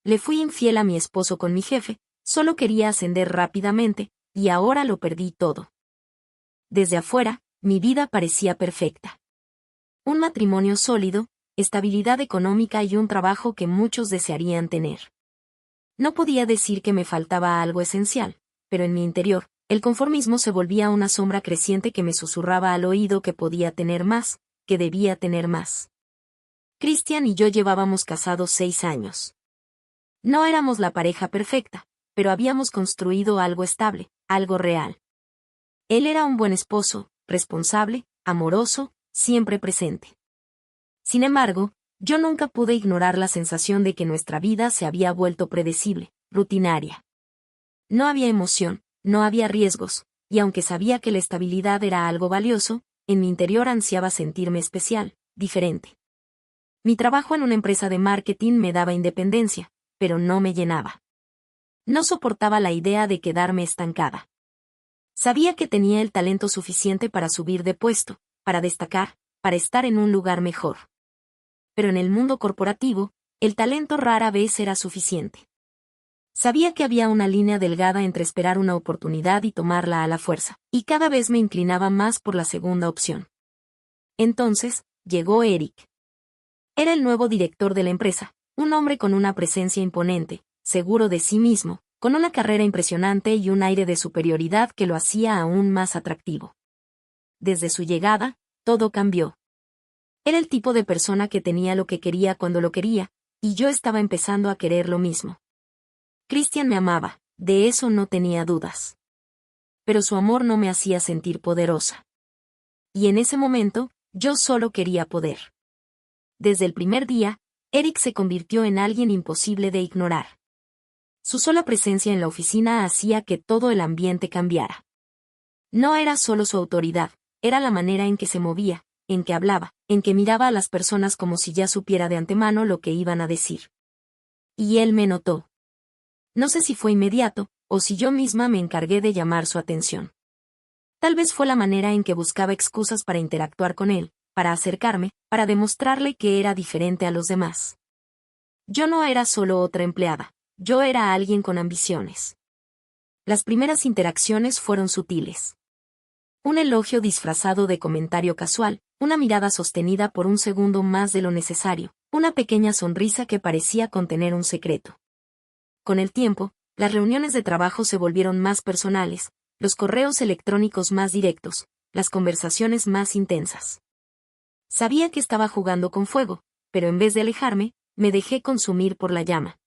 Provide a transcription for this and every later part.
le fui infiel a mi esposo con mi jefe, solo quería ascender rápidamente, y ahora lo perdí todo. Desde afuera, mi vida parecía perfecta. Un matrimonio sólido, estabilidad económica y un trabajo que muchos desearían tener. No podía decir que me faltaba algo esencial, pero en mi interior, el conformismo se volvía una sombra creciente que me susurraba al oído que podía tener más, que debía tener más. Christian y yo llevábamos casados 6 años. No éramos la pareja perfecta, pero habíamos construido algo estable, algo real. Él era un buen esposo, responsable, amoroso, siempre presente. Sin embargo, yo nunca pude ignorar la sensación de que nuestra vida se había vuelto predecible, rutinaria. No había emoción, no había riesgos, y aunque sabía que la estabilidad era algo valioso, en mi interior ansiaba sentirme especial, diferente. Mi trabajo en una empresa de marketing me daba independencia, pero no me llenaba. No soportaba la idea de quedarme estancada. Sabía que tenía el talento suficiente para subir de puesto, para destacar, para estar en un lugar mejor. Pero en el mundo corporativo, el talento rara vez era suficiente. Sabía que había una línea delgada entre esperar una oportunidad y tomarla a la fuerza, y cada vez me inclinaba más por la segunda opción. Entonces, llegó Eric. Era el nuevo director de la empresa, un hombre con una presencia imponente, seguro de sí mismo, con una carrera impresionante y un aire de superioridad que lo hacía aún más atractivo. Desde su llegada, todo cambió. Era el tipo de persona que tenía lo que quería cuando lo quería, y yo estaba empezando a querer lo mismo. Christian me amaba, de eso no tenía dudas. Pero su amor no me hacía sentir poderosa. Y en ese momento, yo solo quería poder. Desde el primer día, Eric se convirtió en alguien imposible de ignorar. Su sola presencia en la oficina hacía que todo el ambiente cambiara. No era solo su autoridad, era la manera en que se movía, en que hablaba, en que miraba a las personas como si ya supiera de antemano lo que iban a decir. Y él me notó. No sé si fue inmediato, o si yo misma me encargué de llamar su atención. Tal vez fue la manera en que buscaba excusas para interactuar con él, para acercarme, para demostrarle que era diferente a los demás. Yo no era solo otra empleada, yo era alguien con ambiciones. Las primeras interacciones fueron sutiles. Un elogio disfrazado de comentario casual, una mirada sostenida por un segundo más de lo necesario, una pequeña sonrisa que parecía contener un secreto. Con el tiempo, las reuniones de trabajo se volvieron más personales, los correos electrónicos más directos, las conversaciones más intensas. Sabía que estaba jugando con fuego, pero en vez de alejarme, me dejé consumir por la llama.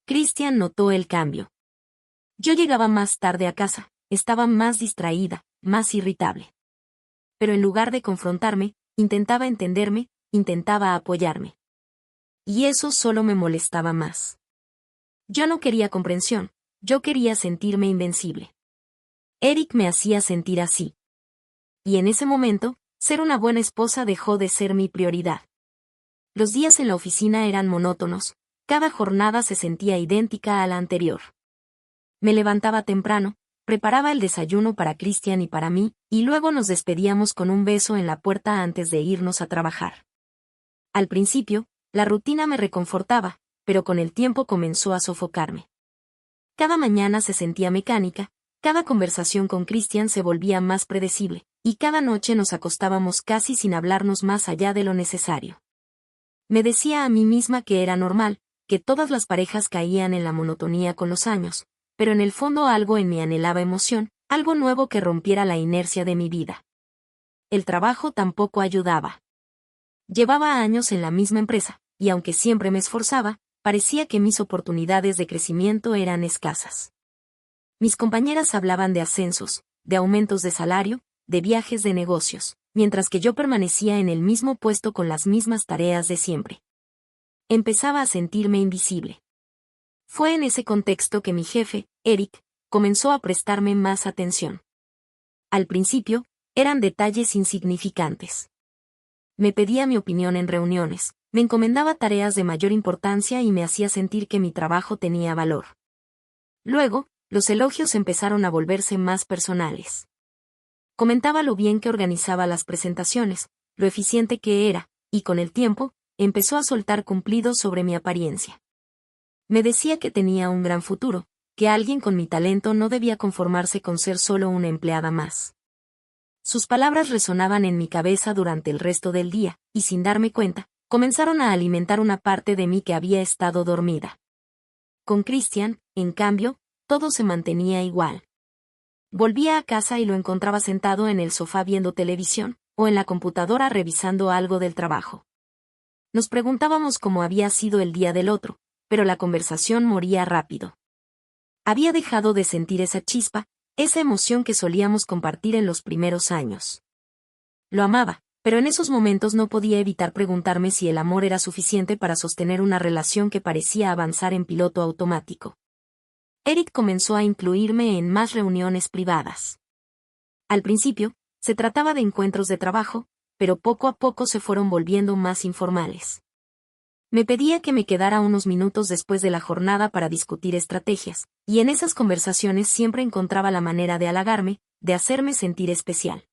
Christian notó el cambio. Yo llegaba más tarde a casa, estaba más distraída, más irritable. Pero en lugar de confrontarme, intentaba entenderme, intentaba apoyarme. Y eso solo me molestaba más. Yo no quería comprensión, yo quería sentirme invencible. Eric me hacía sentir así. Y en ese momento, ser una buena esposa dejó de ser mi prioridad. Los días en la oficina eran monótonos, cada jornada se sentía idéntica a la anterior. Me levantaba temprano, preparaba el desayuno para Christian y para mí, y luego nos despedíamos con un beso en la puerta antes de irnos a trabajar. Al principio, la rutina me reconfortaba, pero con el tiempo comenzó a sofocarme. Cada mañana se sentía mecánica, cada conversación con Christian se volvía más predecible, y cada noche nos acostábamos casi sin hablarnos más allá de lo necesario. Me decía a mí misma que era normal, que todas las parejas caían en la monotonía con los años, pero en el fondo algo en mí anhelaba emoción, algo nuevo que rompiera la inercia de mi vida. El trabajo tampoco ayudaba. Llevaba años en la misma empresa, y aunque siempre me esforzaba, parecía que mis oportunidades de crecimiento eran escasas. Mis compañeras hablaban de ascensos, de aumentos de salario, de viajes de negocios, mientras que yo permanecía en el mismo puesto con las mismas tareas de siempre. Empezaba a sentirme invisible. Fue en ese contexto que mi jefe, Eric, comenzó a prestarme más atención. Al principio, eran detalles insignificantes. Me pedía mi opinión en reuniones, me encomendaba tareas de mayor importancia y me hacía sentir que mi trabajo tenía valor. Luego, los elogios empezaron a volverse más personales. Comentaba lo bien que organizaba las presentaciones, lo eficiente que era, y con el tiempo, empezó a soltar cumplidos sobre mi apariencia. Me decía que tenía un gran futuro, que alguien con mi talento no debía conformarse con ser solo una empleada más. Sus palabras resonaban en mi cabeza durante el resto del día, y sin darme cuenta, comenzaron a alimentar una parte de mí que había estado dormida. Con Christian, en cambio, todo se mantenía igual. Volvía a casa y lo encontraba sentado en el sofá viendo televisión, o en la computadora revisando algo del trabajo. Nos preguntábamos cómo había sido el día del otro, pero la conversación moría rápido. Había dejado de sentir esa chispa, esa emoción que solíamos compartir en los primeros años. Lo amaba, pero en esos momentos no podía evitar preguntarme si el amor era suficiente para sostener una relación que parecía avanzar en piloto automático. Eric comenzó a incluirme en más reuniones privadas. Al principio, se trataba de encuentros de trabajo, pero poco a poco se fueron volviendo más informales. Me pedía que me quedara unos minutos después de la jornada para discutir estrategias, y en esas conversaciones siempre encontraba la manera de halagarme, de hacerme sentir especial.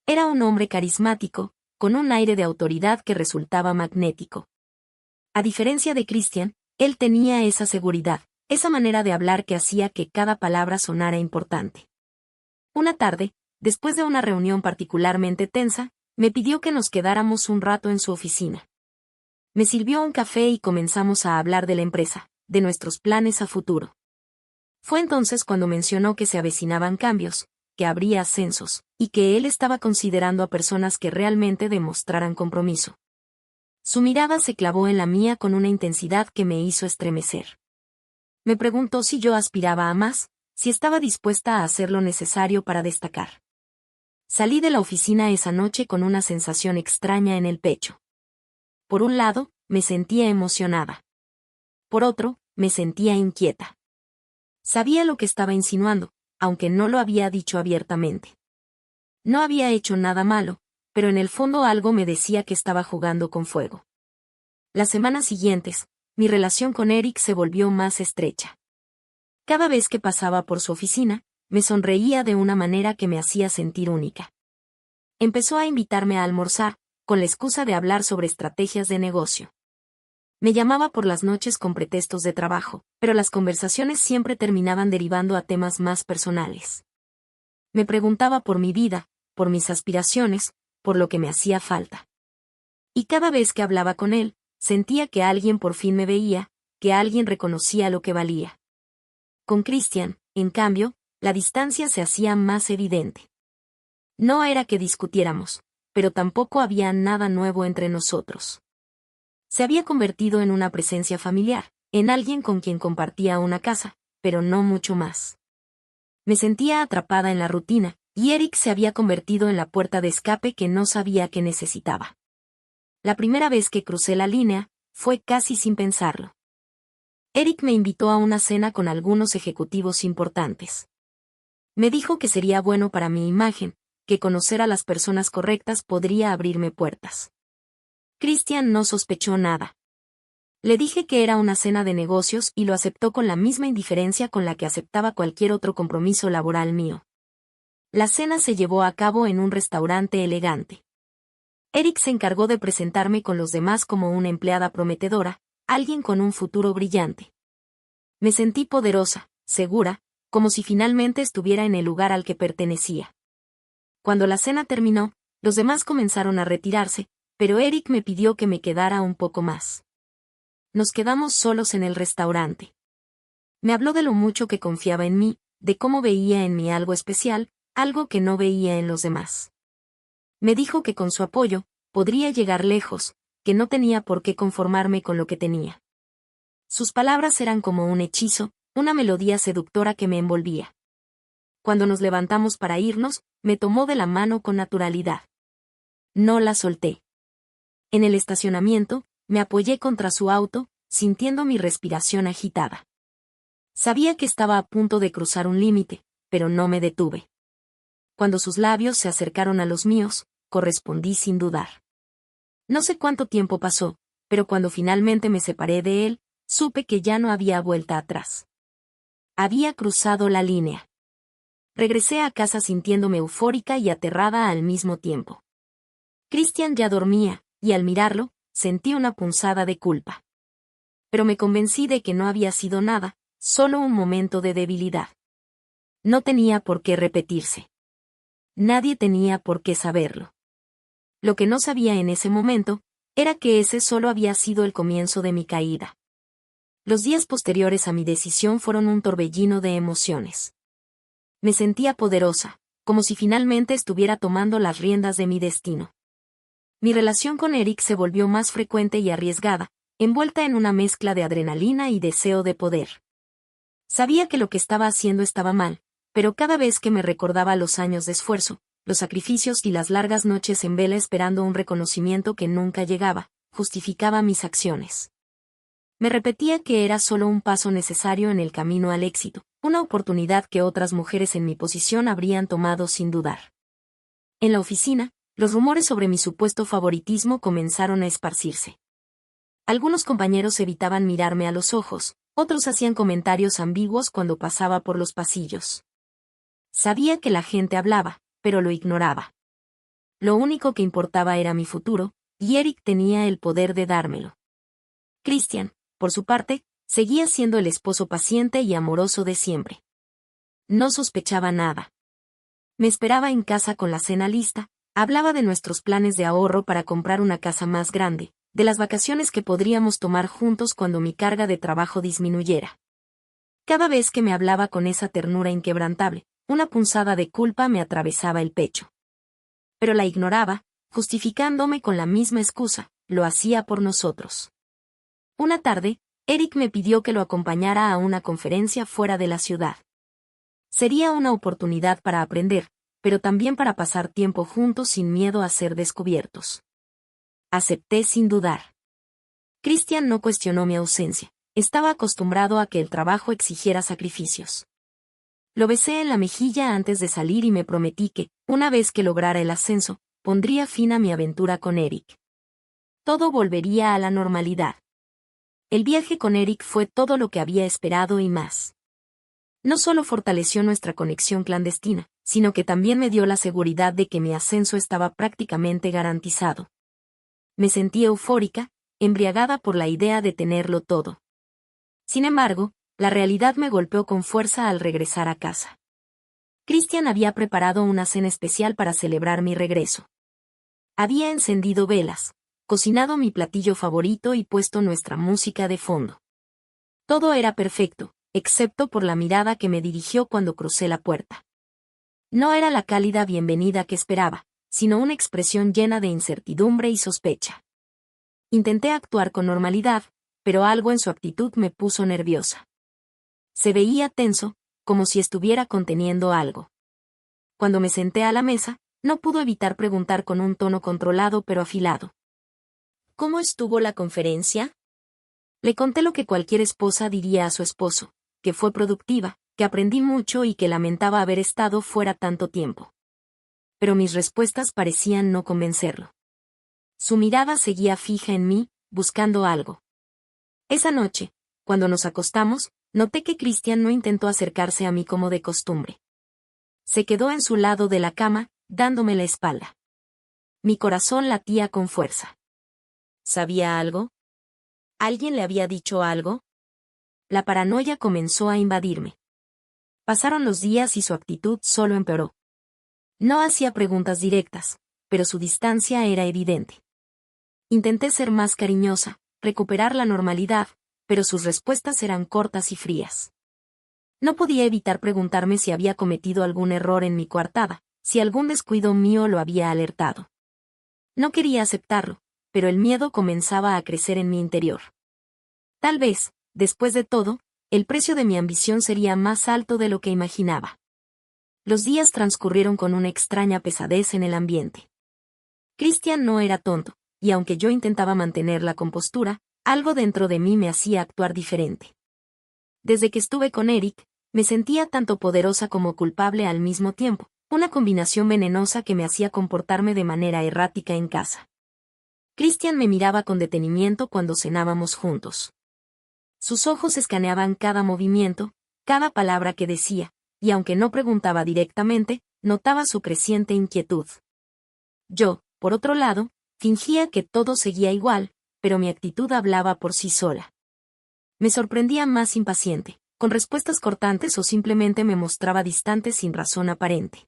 Era un hombre carismático, con un aire de autoridad que resultaba magnético. A diferencia de Christian, él tenía esa seguridad, esa manera de hablar que hacía que cada palabra sonara importante. Una tarde, después de una reunión particularmente tensa, me pidió que nos quedáramos un rato en su oficina. Me sirvió un café y comenzamos a hablar de la empresa, de nuestros planes a futuro. Fue entonces cuando mencionó que se avecinaban cambios, que habría ascensos, y que él estaba considerando a personas que realmente demostraran compromiso. Su mirada se clavó en la mía con una intensidad que me hizo estremecer. Me preguntó si yo aspiraba a más, si estaba dispuesta a hacer lo necesario para destacar. Salí de la oficina esa noche con una sensación extraña en el pecho. Por un lado, me sentía emocionada. Por otro, me sentía inquieta. Sabía lo que estaba insinuando, aunque no lo había dicho abiertamente. No había hecho nada malo, pero en el fondo algo me decía que estaba jugando con fuego. Las semanas siguientes, mi relación con Eric se volvió más estrecha. Cada vez que pasaba por su oficina, me sonreía de una manera que me hacía sentir única. Empezó a invitarme a almorzar, con la excusa de hablar sobre estrategias de negocio. Me llamaba por las noches con pretextos de trabajo, pero las conversaciones siempre terminaban derivando a temas más personales. Me preguntaba por mi vida, por mis aspiraciones, por lo que me hacía falta. Y cada vez que hablaba con él, sentía que alguien por fin me veía, que alguien reconocía lo que valía. Con Christian, en cambio, la distancia se hacía más evidente. No era que discutiéramos, pero tampoco había nada nuevo entre nosotros. Se había convertido en una presencia familiar, en alguien con quien compartía una casa, pero no mucho más. Me sentía atrapada en la rutina, y Eric se había convertido en la puerta de escape que no sabía que necesitaba. La primera vez que crucé la línea, fue casi sin pensarlo. Eric me invitó a una cena con algunos ejecutivos importantes. Me dijo que sería bueno para mi imagen, que conocer a las personas correctas podría abrirme puertas. Christian no sospechó nada. Le dije que era una cena de negocios y lo aceptó con la misma indiferencia con la que aceptaba cualquier otro compromiso laboral mío. La cena se llevó a cabo en un restaurante elegante. Eric se encargó de presentarme con los demás como una empleada prometedora, alguien con un futuro brillante. Me sentí poderosa, segura, como si finalmente estuviera en el lugar al que pertenecía. Cuando la cena terminó, los demás comenzaron a retirarse, pero Eric me pidió que me quedara un poco más. Nos quedamos solos en el restaurante. Me habló de lo mucho que confiaba en mí, de cómo veía en mí algo especial, algo que no veía en los demás. Me dijo que con su apoyo, podría llegar lejos, que no tenía por qué conformarme con lo que tenía. Sus palabras eran como un hechizo, una melodía seductora que me envolvía. Cuando nos levantamos para irnos, me tomó de la mano con naturalidad. No la solté. En el estacionamiento, me apoyé contra su auto, sintiendo mi respiración agitada. Sabía que estaba a punto de cruzar un límite, pero no me detuve. Cuando sus labios se acercaron a los míos, correspondí sin dudar. No sé cuánto tiempo pasó, pero cuando finalmente me separé de él, supe que ya no había vuelta atrás. Había cruzado la línea. Regresé a casa sintiéndome eufórica y aterrada al mismo tiempo. Christian ya dormía, y al mirarlo, sentí una punzada de culpa. Pero me convencí de que no había sido nada, solo un momento de debilidad. No tenía por qué repetirse. Nadie tenía por qué saberlo. Lo que no sabía en ese momento, era que ese solo había sido el comienzo de mi caída. Los días posteriores a mi decisión fueron un torbellino de emociones. Me sentía poderosa, como si finalmente estuviera tomando las riendas de mi destino. Mi relación con Eric se volvió más frecuente y arriesgada, envuelta en una mezcla de adrenalina y deseo de poder. Sabía que lo que estaba haciendo estaba mal, pero cada vez que me recordaba los años de esfuerzo, los sacrificios y las largas noches en vela esperando un reconocimiento que nunca llegaba, justificaba mis acciones. Me repetía que era solo un paso necesario en el camino al éxito, una oportunidad que otras mujeres en mi posición habrían tomado sin dudar. En la oficina, los rumores sobre mi supuesto favoritismo comenzaron a esparcirse. Algunos compañeros evitaban mirarme a los ojos, otros hacían comentarios ambiguos cuando pasaba por los pasillos. Sabía que la gente hablaba, pero lo ignoraba. Lo único que importaba era mi futuro, y Eric tenía el poder de dármelo. Christian, por su parte, seguía siendo el esposo paciente y amoroso de siempre. No sospechaba nada. Me esperaba en casa con la cena lista, hablaba de nuestros planes de ahorro para comprar una casa más grande, de las vacaciones que podríamos tomar juntos cuando mi carga de trabajo disminuyera. Cada vez que me hablaba con esa ternura inquebrantable, una punzada de culpa me atravesaba el pecho. Pero la ignoraba, justificándome con la misma excusa, lo hacía por nosotros. Una tarde, Eric me pidió que lo acompañara a una conferencia fuera de la ciudad. Sería una oportunidad para aprender, pero también para pasar tiempo juntos sin miedo a ser descubiertos. Acepté sin dudar. Christian no cuestionó mi ausencia, estaba acostumbrado a que el trabajo exigiera sacrificios. Lo besé en la mejilla antes de salir y me prometí que, una vez que lograra el ascenso, pondría fin a mi aventura con Eric. Todo volvería a la normalidad. El viaje con Eric fue todo lo que había esperado y más. No solo fortaleció nuestra conexión clandestina, sino que también me dio la seguridad de que mi ascenso estaba prácticamente garantizado. Me sentí eufórica, embriagada por la idea de tenerlo todo. Sin embargo, la realidad me golpeó con fuerza al regresar a casa. Christian había preparado una cena especial para celebrar mi regreso. Había encendido velas, cocinado mi platillo favorito y puesto nuestra música de fondo. Todo era perfecto, excepto por la mirada que me dirigió cuando crucé la puerta. No era la cálida bienvenida que esperaba, sino una expresión llena de incertidumbre y sospecha. Intenté actuar con normalidad, pero algo en su actitud me puso nerviosa. Se veía tenso, como si estuviera conteniendo algo. Cuando me senté a la mesa, no pudo evitar preguntar con un tono controlado pero afilado. ¿Cómo estuvo la conferencia? Le conté lo que cualquier esposa diría a su esposo, que fue productiva, que aprendí mucho y que lamentaba haber estado fuera tanto tiempo. Pero mis respuestas parecían no convencerlo. Su mirada seguía fija en mí, buscando algo. Esa noche, cuando nos acostamos, noté que Christian no intentó acercarse a mí como de costumbre. Se quedó en su lado de la cama, dándome la espalda. Mi corazón latía con fuerza. ¿Sabía algo? ¿Alguien le había dicho algo? La paranoia comenzó a invadirme. Pasaron los días y su actitud solo empeoró. No hacía preguntas directas, pero su distancia era evidente. Intenté ser más cariñosa, recuperar la normalidad, pero sus respuestas eran cortas y frías. No podía evitar preguntarme si había cometido algún error en mi coartada, si algún descuido mío lo había alertado. No quería aceptarlo, pero el miedo comenzaba a crecer en mi interior. Tal vez, después de todo, el precio de mi ambición sería más alto de lo que imaginaba. Los días transcurrieron con una extraña pesadez en el ambiente. Christian no era tonto, y aunque yo intentaba mantener la compostura, algo dentro de mí me hacía actuar diferente. Desde que estuve con Eric, me sentía tanto poderosa como culpable al mismo tiempo, una combinación venenosa que me hacía comportarme de manera errática en casa. Christian me miraba con detenimiento cuando cenábamos juntos. Sus ojos escaneaban cada movimiento, cada palabra que decía, y aunque no preguntaba directamente, notaba su creciente inquietud. Yo, por otro lado, fingía que todo seguía igual, pero mi actitud hablaba por sí sola. Me sorprendía más impaciente, con respuestas cortantes o simplemente me mostraba distante sin razón aparente.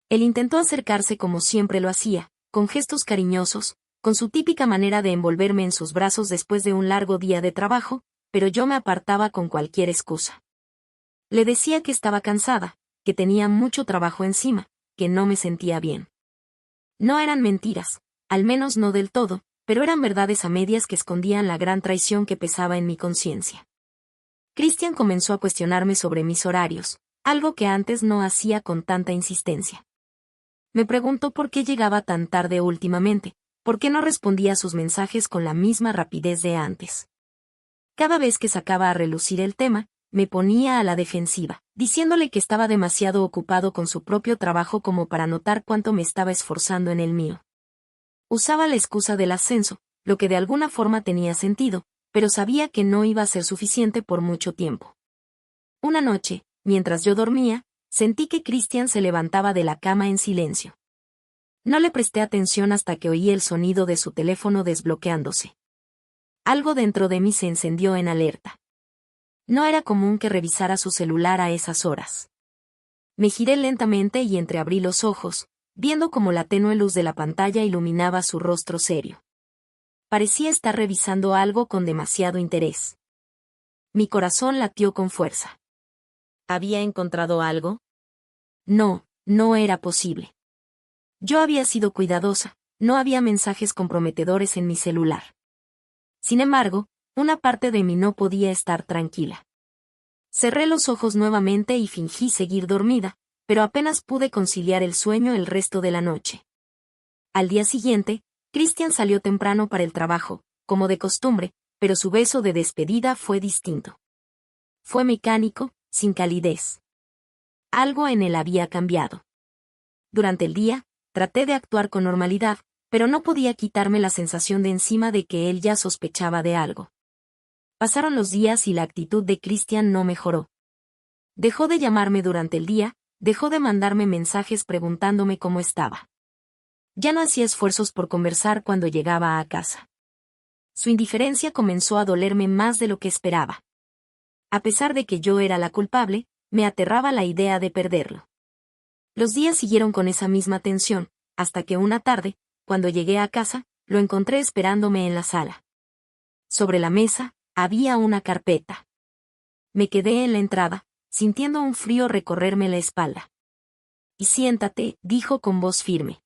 Él intentó acercarse como siempre lo hacía, con gestos cariñosos, con su típica manera de envolverme en sus brazos después de un largo día de trabajo, pero yo me apartaba con cualquier excusa. Le decía que estaba cansada, que tenía mucho trabajo encima, que no me sentía bien. No eran mentiras, al menos no del todo, pero eran verdades a medias que escondían la gran traición que pesaba en mi conciencia. Christian comenzó a cuestionarme sobre mis horarios, algo que antes no hacía con tanta insistencia. Me preguntó por qué llegaba tan tarde últimamente, por qué no respondía a sus mensajes con la misma rapidez de antes. Cada vez que sacaba a relucir el tema, me ponía a la defensiva, diciéndole que estaba demasiado ocupado con su propio trabajo como para notar cuánto me estaba esforzando en el mío. Usaba la excusa del ascenso, lo que de alguna forma tenía sentido, pero sabía que no iba a ser suficiente por mucho tiempo. Una noche, mientras yo dormía, sentí que Christian se levantaba de la cama en silencio. No le presté atención hasta que oí el sonido de su teléfono desbloqueándose. Algo dentro de mí se encendió en alerta. No era común que revisara su celular a esas horas. Me giré lentamente y entreabrí los ojos, viendo cómo la tenue luz de la pantalla iluminaba su rostro serio. Parecía estar revisando algo con demasiado interés. Mi corazón latió con fuerza. ¿Había encontrado algo? No, no era posible. Yo había sido cuidadosa, no había mensajes comprometedores en mi celular. Sin embargo, una parte de mí no podía estar tranquila. Cerré los ojos nuevamente y fingí seguir dormida, pero apenas pude conciliar el sueño el resto de la noche. Al día siguiente, Christian salió temprano para el trabajo, como de costumbre, pero su beso de despedida fue distinto. Fue mecánico, sin calidez. Algo en él había cambiado. Durante el día, traté de actuar con normalidad, pero no podía quitarme la sensación de encima de que él ya sospechaba de algo. Pasaron los días y la actitud de Christian no mejoró. Dejó de llamarme durante el día, dejó de mandarme mensajes preguntándome cómo estaba. Ya no hacía esfuerzos por conversar cuando llegaba a casa. Su indiferencia comenzó a dolerme más de lo que esperaba. A pesar de que yo era la culpable, me aterraba la idea de perderlo. Los días siguieron con esa misma tensión, hasta que una tarde, cuando llegué a casa, lo encontré esperándome en la sala. Sobre la mesa, había una carpeta. Me quedé en la entrada, sintiendo un frío recorrerme la espalda. Y siéntate, dijo con voz firme.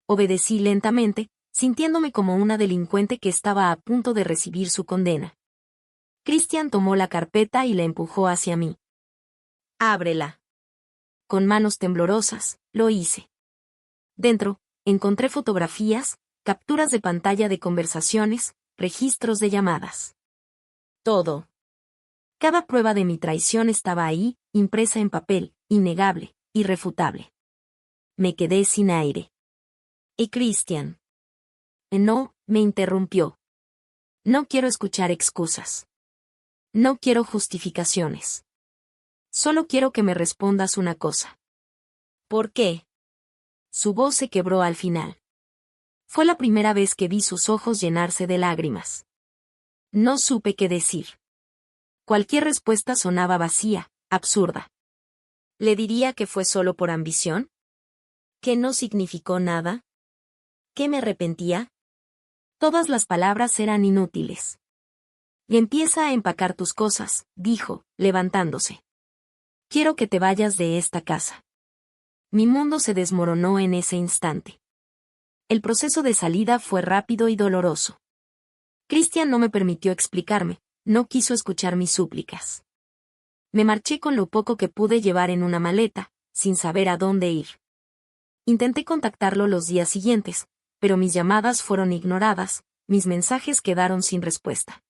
Obedecí lentamente, sintiéndome como una delincuente que estaba a punto de recibir su condena. Christian tomó la carpeta y la empujó hacia mí. Ábrela. Con manos temblorosas, lo hice. Dentro, encontré fotografías, capturas de pantalla de conversaciones, registros de llamadas. Todo. Cada prueba de mi traición estaba ahí, impresa en papel, innegable, irrefutable. Me quedé sin aire. ¿Y Christian? No, me interrumpió. No quiero escuchar excusas. No quiero justificaciones. Solo quiero que me respondas una cosa. ¿Por qué? Su voz se quebró al final. Fue la primera vez que vi sus ojos llenarse de lágrimas. No supe qué decir. Cualquier respuesta sonaba vacía, absurda. ¿Le diría que fue solo por ambición? ¿Que no significó nada? ¿Que me arrepentía? Todas las palabras eran inútiles. Y empieza a empacar tus cosas, dijo, levantándose. Quiero que te vayas de esta casa. Mi mundo se desmoronó en ese instante. El proceso de salida fue rápido y doloroso. Christian no me permitió explicarme, no quiso escuchar mis súplicas. Me marché con lo poco que pude llevar en una maleta, sin saber a dónde ir. Intenté contactarlo los días siguientes, pero mis llamadas fueron ignoradas, mis mensajes quedaron sin respuesta.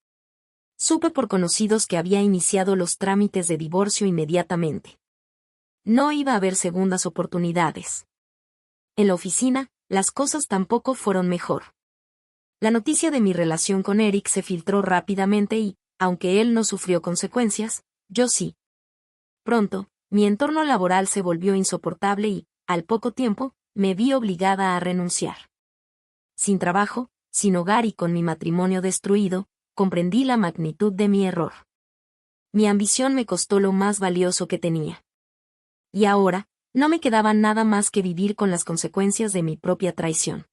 Supe por conocidos que había iniciado los trámites de divorcio inmediatamente. No iba a haber segundas oportunidades. En la oficina, las cosas tampoco fueron mejor. La noticia de mi relación con Eric se filtró rápidamente y, aunque él no sufrió consecuencias, yo sí. Pronto, mi entorno laboral se volvió insoportable y, al poco tiempo, me vi obligada a renunciar. Sin trabajo, sin hogar y con mi matrimonio destruido, comprendí la magnitud de mi error. Mi ambición me costó lo más valioso que tenía. Y ahora, no me quedaba nada más que vivir con las consecuencias de mi propia traición.